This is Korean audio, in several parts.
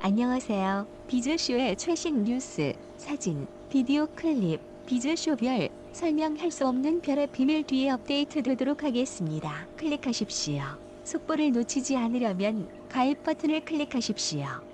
안녕하세요. 비즈쇼의 최신 뉴스, 사진, 비디오 클립, 비즈쇼별, 설명할 수 없는 별의 비밀 뒤에 업데이트 되도록 하겠습니다. 클릭하십시오. 속보를 놓치지 않으려면 가입 버튼을 클릭하십시오.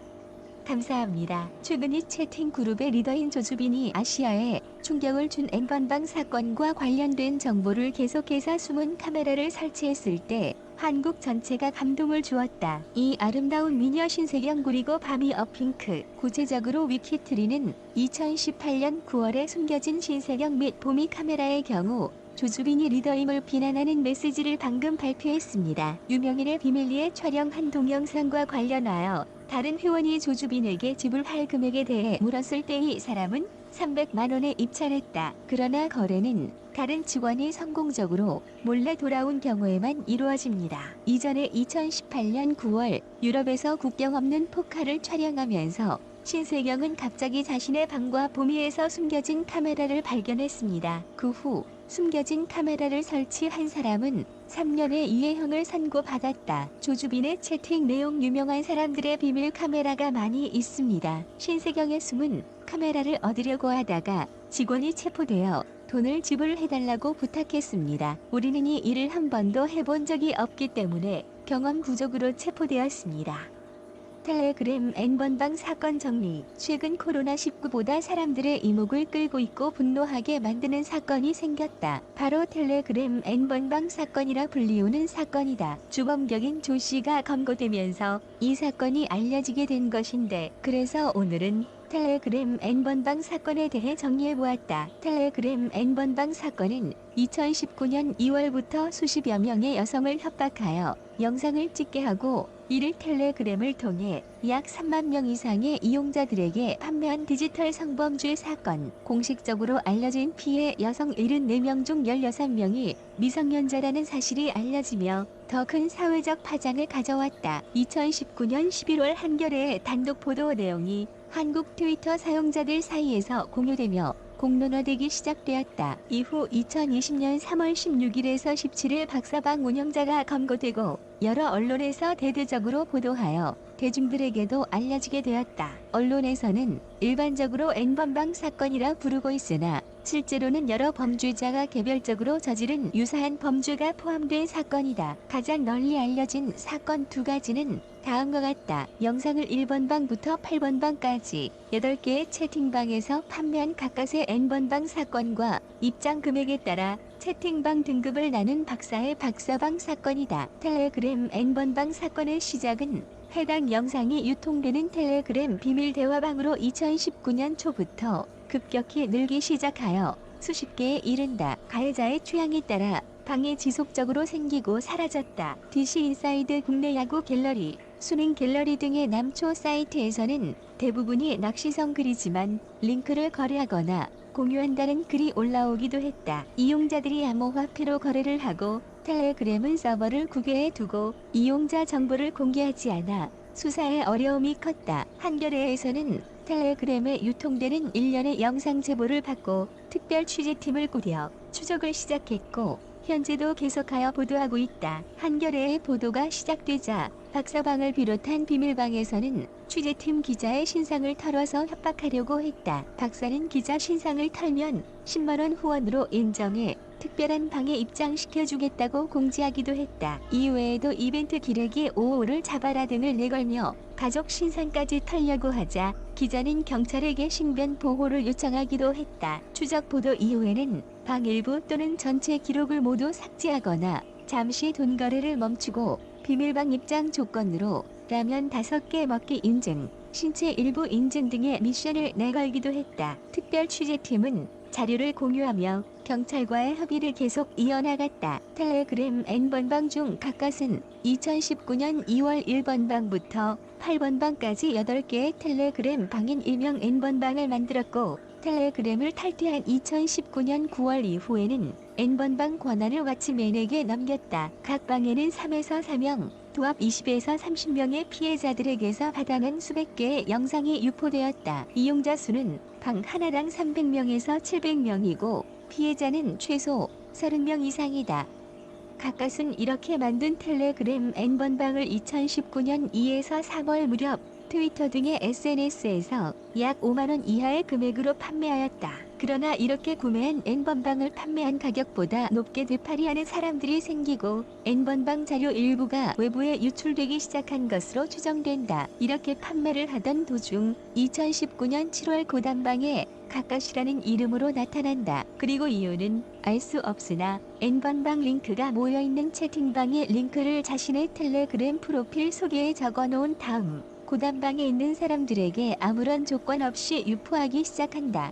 감사합니다. 최근 이 채팅 그룹의 리더인 조주빈이 아시아에 충격을 준 N번방 사건과 관련된 정보를 계속해서 숨은 카메라를 설치했을 때 한국 전체가 감동을 주었다. 이 아름다운 미녀 신세경 그리고 밤이 핑크. 구체적으로 위키트리는 2018년 9월에 숨겨진 신세경 및 봄이 카메라의 경우 조주빈이 리더임을 비난하는 메시지를 방금 발표했습니다. 유명인의 비밀리에 촬영한 동영상과 관련하여 다른 회원이 조주빈에게 지불할 금액에 대해 물었을 때 이 사람은 300만 원에 입찰했다. 그러나 거래는 다른 직원이 성공적으로 몰래 돌아온 경우에만 이루어집니다. 이전에 2018년 9월 유럽에서 국경 없는 포카를 촬영하면서 신세경은 갑자기 자신의 방과 봄이에서 숨겨진 카메라를 발견했습니다. 그 후 숨겨진 카메라를 설치한 사람은 3년의 유예형을 선고받았다. 조주빈의 채팅 내용 유명한 사람들의 비밀 카메라가 많이 있습니다. 신세경의 숨은 카메라를 얻으려고 하다가 직원이 체포되어 돈을 지불해달라고 부탁했습니다. 우리는 이 일을 한 번도 해본 적이 없기 때문에 경험 부족으로 체포되었습니다. 텔레그램 N번방 사건 정리. 최근 코로나19보다 사람들의 이목을 끌고 있고 분노하게 만드는 사건이 생겼다. 바로 텔레그램 N번방 사건이라 불리우는 사건이다. 주범격인 조 씨가 검거되면서 이 사건이 알려지게 된 것인데, 그래서 오늘은 텔레그램 N번방 사건에 대해 정리해보았다. 텔레그램 N번방 사건은 2019년 2월부터 수십여 명의 여성을 협박하여 영상을 찍게 하고 이를 텔레그램을 통해 약 3만 명 이상의 이용자들에게 판매한 디지털 성범죄 사건. 공식적으로 알려진 피해 여성 74명 중 16명이 미성년자라는 사실이 알려지며 더 큰 사회적 파장을 가져왔다. 2019년 11월 한겨레의 단독 보도 내용이 한국 트위터 사용자들 사이에서 공유되며 공론화되기 시작되었다. 이후 2020년 3월 16일에서 17일 박사방 운영자가 검거되고 여러 언론에서 대대적으로 보도하여 대중들에게도 알려지게 되었다. 언론에서는 일반적으로 N번방 사건이라 부르고 있으나 실제로는 여러 범죄자가 개별적으로 저지른 유사한 범죄가 포함된 사건이다. 가장 널리 알려진 사건 두 가지는 다음과 같다. 영상을 1번방부터 8번방까지 8개의 채팅방에서 판매한 각각의 N번방 사건과 입장 금액에 따라 채팅방 등급을 나눈 박사의 박사방 사건이다. 텔레그램 N번방 사건의 시작은 해당 영상이 유통되는 텔레그램 비밀 대화방으로 2019년 초부터 급격히 늘기 시작하여 수십 개에 이른다. 가해자의 취향에 따라 방이 지속적으로 생기고 사라졌다. DC 인사이드 국내 야구 갤러리, 수능 갤러리 등의 남초 사이트에서는 대부분이 낚시성 글이지만 링크를 거래하거나 공유한다는 글이 올라오기도 했다. 이용자들이 암호화폐로 거래를 하고 텔레그램은 서버를 국외에 두고 이용자 정보를 공개하지 않아 수사에 어려움이 컸다. 한겨레에서는 텔레그램에 유통되는 일련의 영상 제보를 받고 특별 취재팀을 꾸려 추적을 시작했고 현재도 계속하여 보도하고 있다. 한겨레의 보도가 시작되자 박사방을 비롯한 비밀방에서는 취재팀 기자의 신상을 털어서 협박하려고 했다. 박사는 기자 신상을 털면 10만원 후원으로 인정해 특별한 방에 입장시켜주겠다고 공지하기도 했다. 이외에도 이벤트 기레기 5호를 잡아라 등을 내걸며 가족 신상까지 털려고 하자 기자는 경찰에게 신변 보호를 요청하기도 했다. 추적 보도 이후에는 방 일부 또는 전체 기록을 모두 삭제하거나 잠시 돈 거래를 멈추고 비밀방 입장 조건으로 라면 5개 먹기 인증, 신체 일부 인증 등의 미션을 내걸기도 했다. 특별 취재팀은 자료를 공유하며 경찰과의 협의를 계속 이어나갔다. 텔레그램 N번방 중 각각은 2019년 2월 1번방부터 8번방까지 8개의 텔레그램 방인 일명 N번방을 만들었고 텔레그램을 탈퇴한 2019년 9월 이후에는 N번방 권한을 왓츠맨에게 넘겼다. 각 방에는 3에서 4명, 도합 20에서 30명의 피해자들에게서 받아낸 수백 개의 영상이 유포되었다. 이용자 수는 방 하나당 300명에서 700명이고 피해자는 최소 30명 이상이다. 가까스는 이렇게 만든 텔레그램 N번방을 2019년 2에서 3월 무렵 트위터 등의 SNS에서 약 5만원 이하의 금액으로 판매하였다. 그러나 이렇게 구매한 N번방을 판매한 가격보다 높게 되팔이하는 사람들이 생기고 N번방 자료 일부가 외부에 유출되기 시작한 것으로 추정된다. 이렇게 판매를 하던 도중 2019년 7월 고단방에 가까시라는 이름으로 나타난다. 그리고 이유는 알 수 없으나 N번방 링크가 모여있는 채팅방의 링크를 자신의 텔레그램 프로필 소개에 적어놓은 다음 고단방에 있는 사람들에게 아무런 조건 없이 유포하기 시작한다.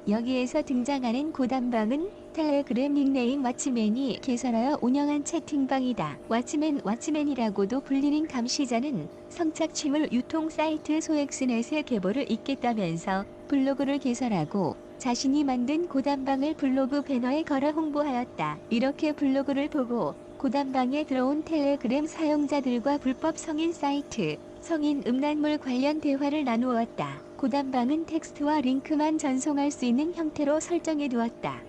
여기에서 등장하는 고단방은 텔레그램 닉네임 왓츠맨이 개설하여 운영한 채팅방이다. 왓츠맨이라고도 불리는 감시자는 성착취물 유통 사이트 소엑스넷의 계보를 잇겠다면서 블로그를 개설하고 자신이 만든 고단방을 블로그 배너에 걸어 홍보하였다. 이렇게 블로그를 보고 고단방에 들어온 텔레그램 사용자들과 불법 성인 사이트, 성인 음란물 관련 대화를 나누었다. 고단방은 텍스트와 링크만 전송할 수 있는 형태로 설정해 두었다.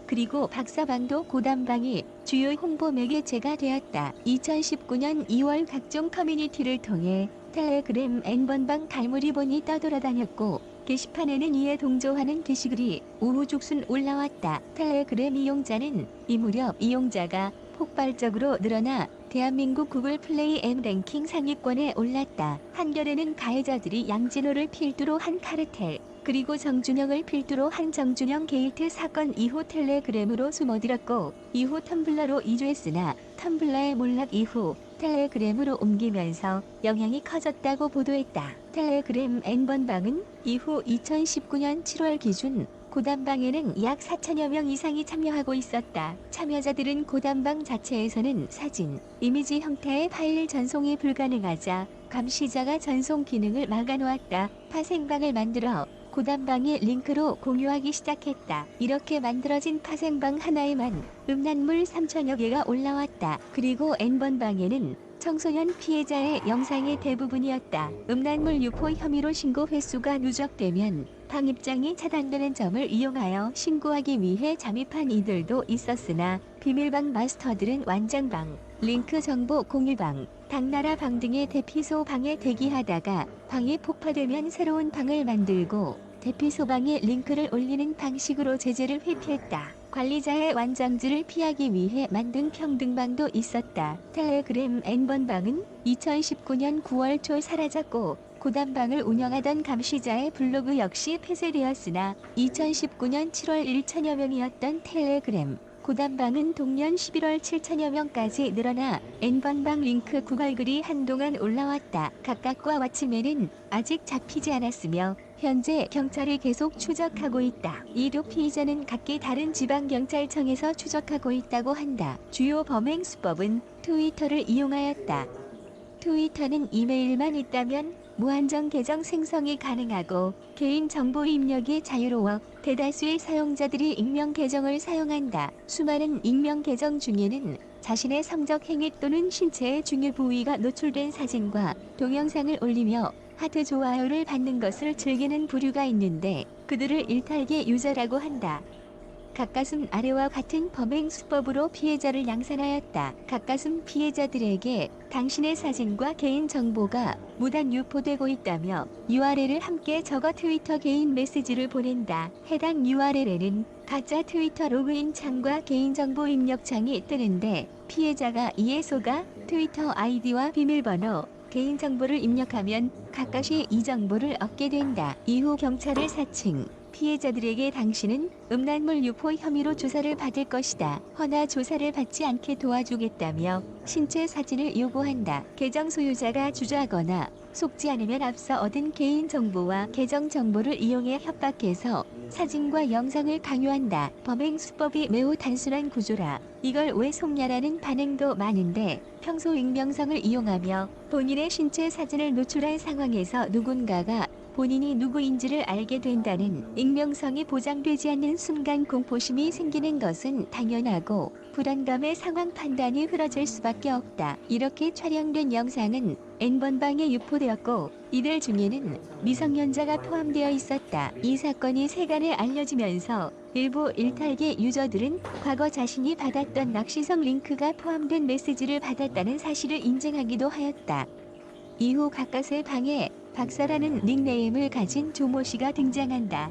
그리고 박사방도 고단방이 주요 홍보 매개체가 되었다. 2019년 2월 각종 커뮤니티를 통해 텔레그램 N번방 갈무리본이 떠돌아다녔고 게시판에는 이에 동조하는 게시글이 우후죽순 올라왔다. 텔레그램 이용자는 이 무렵 이용자가 폭발적으로 늘어나 대한민국 구글 플레이 M 랭킹 상위권에 올랐다. 한겨레는 가해자들이 양진호를 필두로 한 카르텔, 그리고 정준영을 필두로 한 정준영 게이트 사건 이후 텔레그램으로 숨어들었고 이후 텀블러로 이주했으나 텀블러의 몰락 이후 텔레그램으로 옮기면서 영향이 커졌다고 보도했다. 텔레그램 N번방은 이후 2019년 7월 기준 고단방에는 약 4천여 명 이상이 참여하고 있었다. 참여자들은 고단방 자체에서는 사진, 이미지 형태의 파일 전송이 불가능하자 감시자가 전송 기능을 막아놓았다. 파생방을 만들어 고단방의 링크로 공유하기 시작했다. 이렇게 만들어진 파생방 하나에만 음란물 3천여 개가 올라왔다. 그리고 N번방에는 청소년 피해자의 영상이 대부분이었다. 음란물 유포 혐의로 신고 횟수가 누적되면 방 입장이 차단되는 점을 이용하여 신고하기 위해 잠입한 이들도 있었으나 비밀방 마스터들은 완전방, 링크 정보 공유방, 당나라 방 등의 대피소 방에 대기하다가 방이 폭파되면 새로운 방을 만들고 대피소 방에 링크를 올리는 방식으로 제재를 회피했다. 관리자의 완장질을 피하기 위해 만든 평등방도 있었다. 텔레그램 N번방은 2019년 9월 초 사라졌고 고단방을 운영하던 감시자의 블로그 역시 폐쇄되었으나 2019년 7월 1천여 명이었던 텔레그램 고단방은 동년 11월 7천여 명까지 늘어나 N번방 링크 구걸글이 한동안 올라왔다. 각각과 왓츠맨은 아직 잡히지 않았으며 현재 경찰이 계속 추적하고 있다. 이두 피의자는 각기 다른 지방경찰청에서 추적하고 있다고 한다. 주요 범행 수법은 트위터를 이용하였다. 트위터는 이메일만 있다면 무한정 계정 생성이 가능하고 개인정보 입력이 자유로워 대다수의 사용자들이 익명 계정을 사용한다. 수많은 익명 계정 중에는 자신의 성적 행위 또는 신체의 중요 부위가 노출된 사진과 동영상을 올리며 하트 좋아요를 받는 것을 즐기는 부류가 있는데 그들을 일탈계 유저라고 한다. 가까스는 아래와 같은 범행 수법으로 피해자를 양산하였다. 가까스는 피해자들에게 당신의 사진과 개인 정보가 무단 유포되고 있다며 URL을 함께 적어 트위터 개인 메시지를 보낸다. 해당 URL에는 가짜 트위터 로그인 창과 개인정보 입력 창이 뜨는데 피해자가 이에 속아 트위터 아이디와 비밀번호, 개인정보를 입력하면 가까이 이 정보를 얻게 된다. 이후 경찰을 사칭. 피해자들에게 당신은 음란물 유포 혐의로 조사를 받을 것이다. 허나 조사를 받지 않게 도와주겠다며 신체 사진을 요구한다. 계정 소유자가 주저하거나 속지 않으면 앞서 얻은 개인정보와 계정 정보를 이용해 협박해서 사진과 영상을 강요한다. 범행 수법이 매우 단순한 구조라 이걸 왜 속냐라는 반응도 많은데 평소 익명성을 이용하며 본인의 신체 사진을 노출한 상황에서 누군가가 본인이 누구인지를 알게 된다는 익명성이 보장되지 않는 순간 공포심이 생기는 것은 당연하고 불안감의 상황 판단이 흐려질 수밖에 없다. 이렇게 촬영된 영상은 N번방에 유포되었고 이들 중에는 미성년자가 포함되어 있었다. 이 사건이 세간에 알려지면서 일부 일탈계 유저들은 과거 자신이 받았던 낚시성 링크가 포함된 메시지를 받았다는 사실을 인증하기도 하였다. 이후 가까스의 방에 박사라는 닉네임을 가진 조모 씨가 등장한다.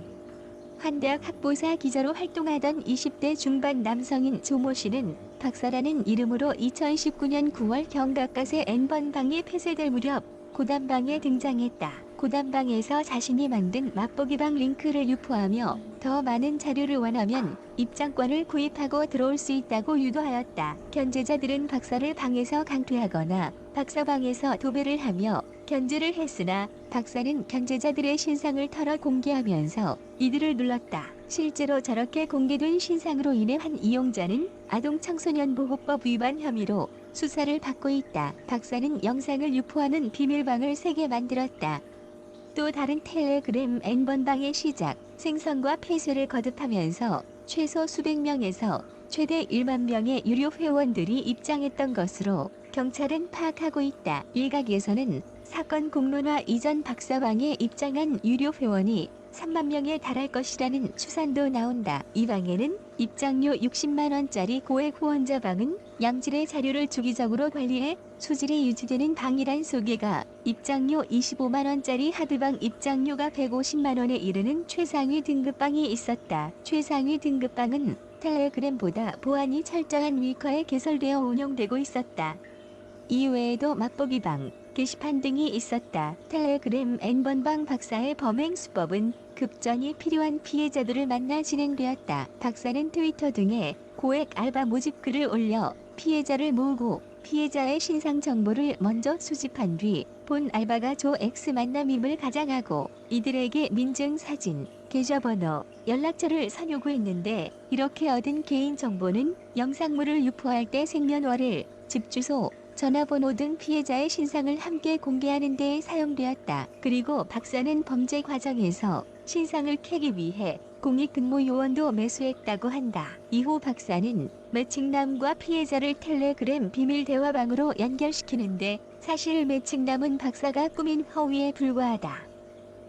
한대학 학보사 기자로 활동하던 20대 중반 남성인 조모 씨는 박사라는 이름으로 2019년 9월 경가까스의 N번방이 폐쇄될 무렵 고단방에 등장했다. 고단방에서 자신이 만든 맛보기방 링크를 유포하며 더 많은 자료를 원하면 입장권을 구입하고 들어올 수 있다고 유도하였다. 견제자들은 박사를 방에서 강퇴하거나 박사방에서 도배를 하며 견제를 했으나 박사는 견제자들의 신상을 털어 공개하면서 이들을 눌렀다. 실제로 저렇게 공개된 신상으로 인해 한 이용자는 아동청소년보호법 위반 혐의로 수사를 받고 있다. 박사는 영상을 유포하는 비밀방을 3개 만들었다. 또 다른 텔레그램 N번방의 시작, 생성과 폐쇄를 거듭하면서 최소 수백 명에서 최대 1만 명의 유료 회원들이 입장했던 것으로 경찰은 파악하고 있다. 일각에서는 사건 공론화 이전 박사방에 입장한 유료 회원이 3만 명에 달할 것이라는 추산도 나온다. 이 방에는 입장료 60만 원짜리 고액 후원자 방은 양질의 자료를 주기적으로 관리해 수질이 유지되는 방이란 소개가, 입장료 25만 원짜리 하드방 입장료가 150만 원에 이르는 최상위 등급방이 있었다. 최상위 등급방은 텔레그램보다 보안이 철저한 위커에 개설되어 운영되고 있었다. 이외에도 맛보기방, 게시판 등이 있었다. 텔레그램 N번방 박사의 범행 수법은 급전이 필요한 피해자들을 만나 진행되었다. 박사는 트위터 등에 고액 알바 모집 글을 올려 피해자를 모으고 피해자의 신상 정보를 먼저 수집한 뒤 본 알바가 조 X 만남임을 가장하고 이들에게 민증 사진, 계좌번호, 연락처를 선요구했는데, 이렇게 얻은 개인정보는 영상물을 유포할 때 생년월일, 집 주소, 전화번호 등 피해자의 신상을 함께 공개하는 데 사용되었다. 그리고 박사는 범죄 과정에서 신상을 캐기 위해 공익근무 요원도 매수했다고 한다. 이후 박사는 매칭남과 피해자를 텔레그램 비밀 대화방으로 연결시키는데, 사실 매칭남은 박사가 꾸민 허위에 불과하다.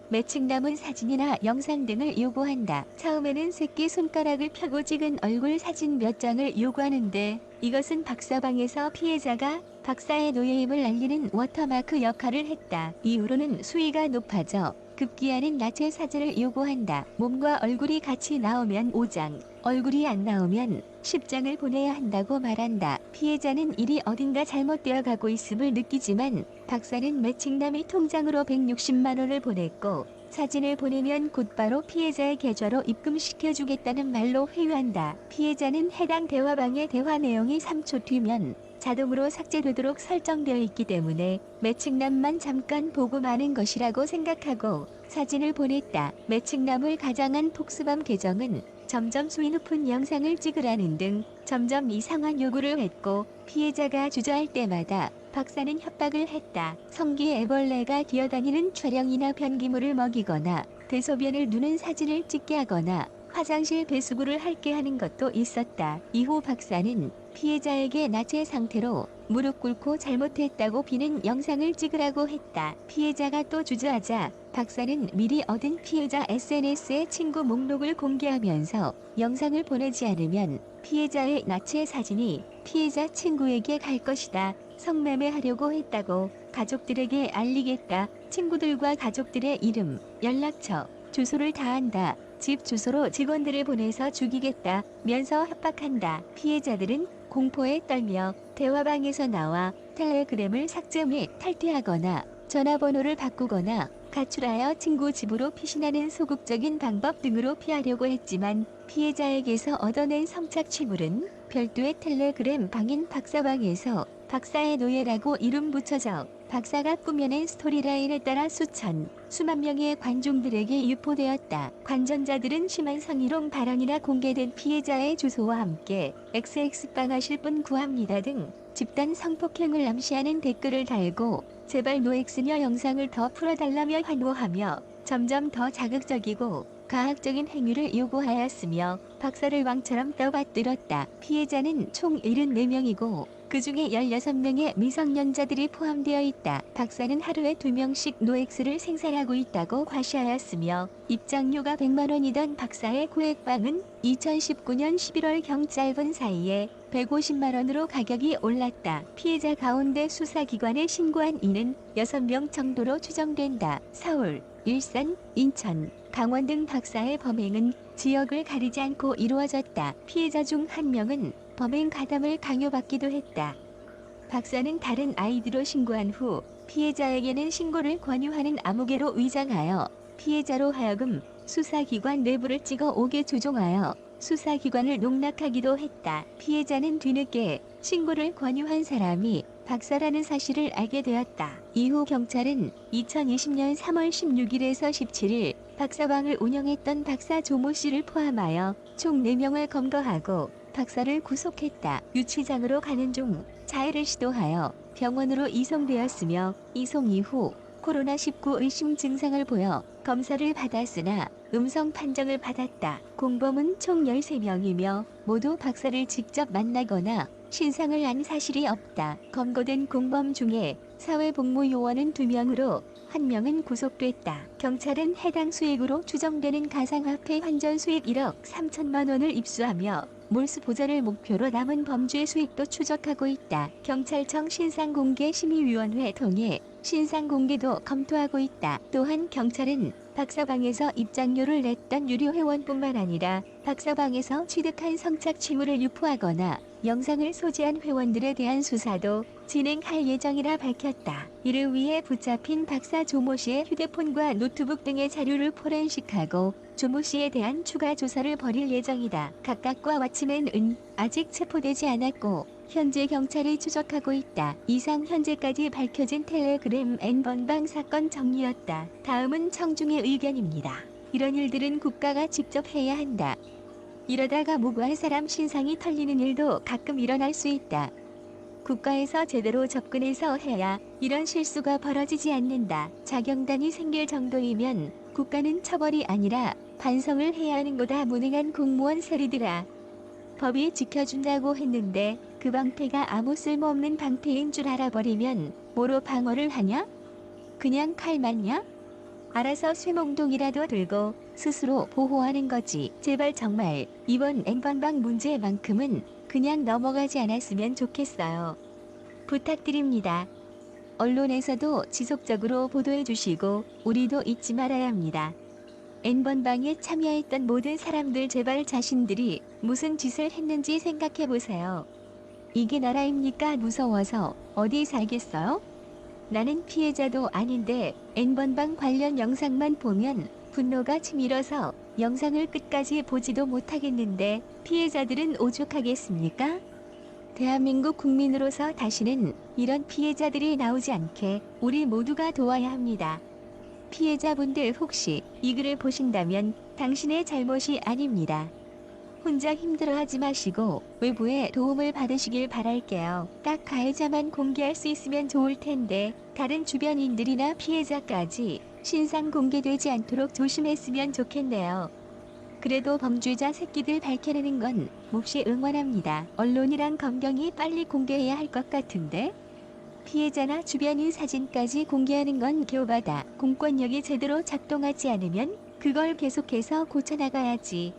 매칭남은 사진이나 영상 등을 요구한다. 처음에는 새끼 손가락을 펴고 찍은 얼굴 사진 몇 장을 요구하는데, 이것은 박사방에서 피해자가 박사의 노예임을 알리는 워터마크 역할을 했다. 이후로는 수위가 높아져 급기야는 나체 사진을 요구한다. 몸과 얼굴이 같이 나오면 5장, 얼굴이 안 나오면 10장을 보내야 한다고 말한다. 피해자는 일이 어딘가 잘못되어 가고 있음을 느끼지만 박사는 매칭남이 통장으로 160만 원을 보냈고, 사진을 보내면 곧바로 피해자의 계좌로 입금시켜주겠다는 말로 회유한다. 피해자는 해당 대화방의 대화 내용이 3초 뒤면 자동으로 삭제되도록 설정되어 있기 때문에 매칭남만 잠깐 보고 마는 것이라고 생각하고 사진을 보냈다. 매칭남을 가장한 폭스밤 계정은 점점 수위 높은 영상을 찍으라는 등 점점 이상한 요구를 했고, 피해자가 주저할 때마다 박사는 협박을 했다. 성기에 애벌레가 기어다니는 촬영이나 변기물을 먹이거나 대소변을 누는 사진을 찍게 하거나 화장실 배수구를 핥게 하는 것도 있었다. 이후 박사는 피해자에게 나체 상태로 무릎 꿇고 잘못했다고 비는 영상을 찍으라고 했다. 피해자가 또 주저하자 박사는 미리 얻은 피해자 SNS에 친구 목록을 공개하면서 영상을 보내지 않으면 피해자의 나체 사진이 피해자 친구에게 갈 것이다. 성매매하려고 했다고 가족들에게 알리겠다. 친구들과 가족들의 이름, 연락처, 주소를 다 한다. 집 주소로 직원들을 보내서 죽이겠다 면서 협박한다. 피해자들은 공포에 떨며 대화방에서 나와 텔레그램을 삭제 및 탈퇴하거나 전화번호를 바꾸거나 가출하여 친구 집으로 피신하는 소극적인 방법 등으로 피하려고 했지만, 피해자에게서 얻어낸 성착취물은 별도의 텔레그램 방인 박사방에서 박사의 노예라고 이름 붙여져 박사가 꾸며낸 스토리라인에 따라 수만 명의 관중들에게 유포되었다. 관전자들은 심한 성희롱 발언이나 공개된 피해자의 주소와 함께 XX방 하실 분 구합니다 등 집단 성폭행을 암시하는 댓글을 달고 제발 노엑스녀 영상을 더 풀어달라며 환호하며 점점 더 자극적이고 가학적인 행위를 요구하였으며 박사를 왕처럼 떠받들었다. 피해자는 총 74명이고 그중에 16명의 미성년자들이 포함되어 있다. 박사는 하루에 2명씩 노엑스를 생산하고 있다고 과시하였으며 입장료가 100만 원이던 박사의 고액방은 2019년 11월경 짧은 사이에 150만 원으로 가격이 올랐다. 피해자 가운데 수사기관에 신고한 이는 6명 정도로 추정된다. 서울, 일산, 인천, 강원 등 박사의 범행은 지역을 가리지 않고 이루어졌다. 피해자 중 한 명은 범행 가담을 강요받기도 했다. 박사는 다른 아이디로 신고한 후 피해자에게는 신고를 권유하는 아무개로 위장하여 피해자로 하여금 수사기관 내부를 찍어 오게 조종하여 수사기관을 농락하기도 했다. 피해자는 뒤늦게 신고를 권유한 사람이 박사라는 사실을 알게 되었다. 이후 경찰은 2020년 3월 16일에서 17일 박사방을 운영했던 박사 조모 씨를 포함하여 총 4명을 검거하고 박사를 구속했다. 유치장으로 가는 중 자해를 시도하여 병원으로 이송되었으며 이송 이후 코로나19 의심 증상을 보여 검사를 받았으나 음성 판정을 받았다. 공범은 총 13명이며 모두 박사를 직접 만나거나 신상을 안 사실이 없다. 검거된 공범 중에 사회복무요원은 2명으로 1명은 구속됐다. 경찰은 해당 수익으로 추정되는 가상화폐 환전 수익 1억 3천만 원을 입수하며 몰수 보전을 목표로 남은 범죄 수익도 추적하고 있다. 경찰청 신상공개심의위원회 통해 신상공개도 검토하고 있다. 또한 경찰은 박사방에서 입장료를 냈던 유료 회원뿐만 아니라 박사방에서 취득한 성착취물을 유포하거나 영상을 소지한 회원들에 대한 수사도 진행할 예정이라 밝혔다. 이를 위해 붙잡힌 박사 조모 씨의 휴대폰과 노트북 등의 자료를 포렌식하고 조모 씨에 대한 추가 조사를 벌일 예정이다. 각각과 왓츠맨은 아직 체포되지 않았고 현재 경찰이 추적하고 있다. 이상 현재까지 밝혀진 텔레그램 N번방 사건 정리였다. 다음은 청중의 의견입니다. 이런 일들은 국가가 직접 해야 한다. 이러다가 무고한 사람 신상이 털리는 일도 가끔 일어날 수 있다. 국가에서 제대로 접근해서 해야 이런 실수가 벌어지지 않는다. 자경단이 생길 정도이면 국가는 처벌이 아니라 반성을 해야 하는 거다. 무능한 공무원 세리들아. 법이 지켜준다고 했는데 그 방패가 아무 쓸모없는 방패인 줄 알아버리면 뭐로 방어를 하냐? 그냥 칼 맞냐? 알아서 쇠몽동이라도 들고 스스로 보호하는 거지. 제발 정말 이번 N번방 문제만큼은 그냥 넘어가지 않았으면 좋겠어요. 부탁드립니다. 언론에서도 지속적으로 보도해 주시고 우리도 잊지 말아야 합니다. N번방에 참여했던 모든 사람들 제발 자신들이 무슨 짓을 했는지 생각해 보세요. 이게 나라입니까? 무서워서 어디 살겠어요? 나는 피해자도 아닌데 N번방 관련 영상만 보면 분노가 치밀어서 영상을 끝까지 보지도 못하겠는데 피해자들은 오죽하겠습니까? 대한민국 국민으로서 다시는 이런 피해자들이 나오지 않게 우리 모두가 도와야 합니다. 피해자분들 혹시 이 글을 보신다면 당신의 잘못이 아닙니다. 혼자 힘들어하지 마시고 외부의 도움을 받으시길 바랄게요. 딱 가해자만 공개할 수 있으면 좋을 텐데 다른 주변인들이나 피해자까지 신상 공개되지 않도록 조심했으면 좋겠네요. 그래도 범죄자 새끼들 밝혀내는 건 몹시 응원합니다. 언론이랑 검경이 빨리 공개해야 할 것 같은데? 피해자나 주변인 사진까지 공개하는 건 개오바다. 공권력이 제대로 작동하지 않으면 그걸 계속해서 고쳐나가야지.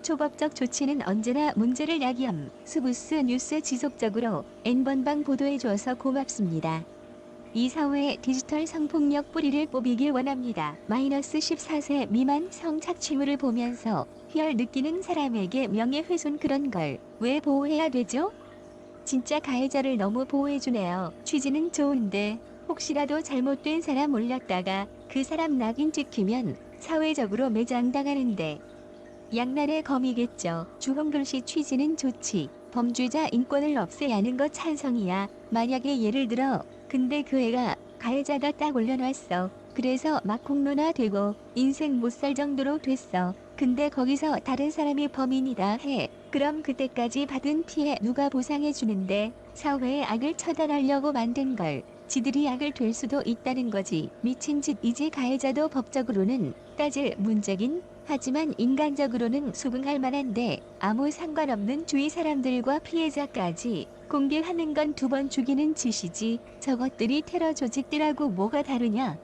초법적 조치는 언제나 문제를 야기함. 스부스 뉴스 지속적으로 N번방 보도해줘서 고맙습니다. 이 사회의 디지털 성폭력 뿌리를 뽑이길 원합니다. 마이너스 14세 미만 성착취물을 보면서 희열 느끼는 사람에게 명예훼손 그런 걸 왜 보호해야 되죠? 진짜 가해자를 너무 보호해주네요. 취지는 좋은데 혹시라도 잘못된 사람 올렸다가 그 사람 낙인 찍히면 사회적으로 매장당하는데 양날의 검이겠죠. 주홍글씨 취지는 좋지. 범죄자 인권을 없애야 하는 거 찬성이야. 만약에 예를 들어 근데 그 애가 가해자가 딱 올려놨어. 그래서 막 공론화되고 인생 못 살 정도로 됐어. 근데 거기서 다른 사람이 범인이다 해. 그럼 그때까지 받은 피해 누가 보상해주는데? 사회의 악을 처단하려고 만든 걸 지들이 악을 될 수도 있다는 거지. 미친 짓이지. 가해자도 법적으로는 따질 문제긴 하지만 인간적으로는 수긍할 만한데 아무 상관없는 주위 사람들과 피해자까지 공개하는 건 2번 죽이는 짓이지. 저것들이 테러 조직들하고 뭐가 다르냐?